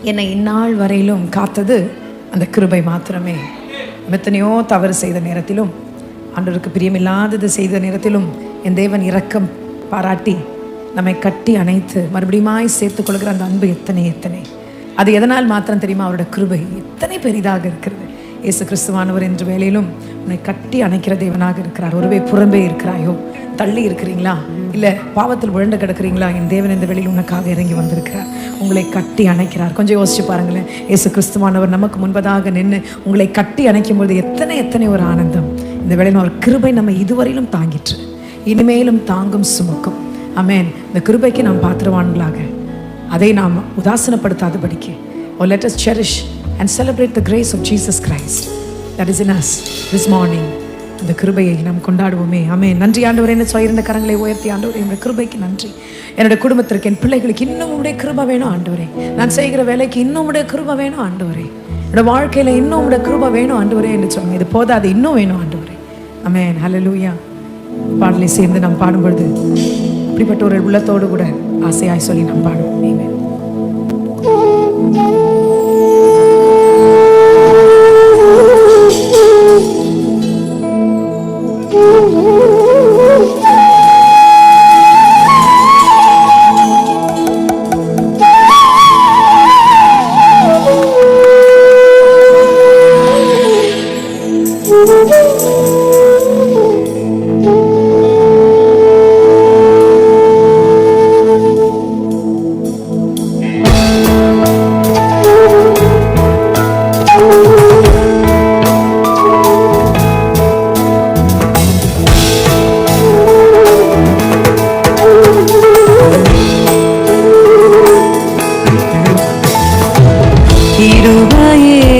என்னை இந்நாள் வரையிலும் காத்தது அந்த கிருபை மாத்திரமே. எத்தனையோ தவறு செய்த நேரத்திலும், ஆண்டவருக்கு பிரியமில்லாதது செய்த நேரத்திலும் என் தேவன் இரக்கம் பாராட்டி நம்மை கட்டி அணைத்து மறுபடியுமாய் சேர்த்து கொள்கிற அந்த அன்பு எத்தனை அது எதனால் மாத்திரம் தெரியுமா? அவரோட கிருபை எத்தனை பெரிதாக இருக்கிறது. இயேசு கிறிஸ்துவானவர் என்ற வேளையிலும் உன்னை கட்டி அணைக்கிற தேவனாக இருக்கிறார். ஒருவே புறம்பே இருக்கிறாயோ, தள்ளி இருக்கிறீங்களா, இல்லை பாவத்தில் விழுந்து கிடக்கிறீங்களா, என் தேவன் இந்த வேளையில் உனக்காக இறங்கி வந்திருக்கிறார். உங்களை கட்டி அணைக்கிறார். கொஞ்சம் யோசிச்சு பாருங்களேன். இயேசு கிறிஸ்துவானவர் நமக்கு முன்பதாக நின்று உங்களை கட்டி அணைக்கும் போது எத்தனை ஒரு ஆனந்தம். இந்த வேளையில் அவர் கிருபை நம்ம இதுவரையிலும் தாங்கிற்று, இனிமேலும் தாங்கும், சுமக்கும். ஆமென். இந்த கிருபைக்கு நாம் பாத்திரவான்களாக, அதை நாம் உதாசனப்படுத்தாதபடிக்கு, or let us cherish and celebrate the grace of Jesus Christ that is in us this morning. இந்த கிருபையை நாம் கொண்டாடுவோமே. ஆமென். நன்றி ஆண்டவரே. என்ன சொல்லியிருந்த கரங்களை உயர்த்தி, ஆண்டவரே என்னுடைய கிருபைக்கு நன்றி. என்னுடைய குடும்பத்திற்கு, என் பிள்ளைகளுக்கு இன்னும் உடைய கிருபை வேணும் ஆண்டவரே. நான் செய்கிற வேலைக்கு இன்னும் உடைய கிருபை வேணும் ஆண்டவரே. என்னோட வாழ்க்கையில இன்னும் உடைய கிருபை வேணும் ஆண்டவரே என்று சொல்லுங்க. இது போதாது, இன்னும் வேணும் ஆண்டவரே. ஆமென். ஹல்லேலூயா. பாடலை சேர்ந்து நாம் பாடும்பொழுது இப்படிப்பட்ட ஒரு உள்ளத்தோடு கூட ஆசையாய் சொல்லி நாம் பாடுவோம். ஆமென். கிருபையே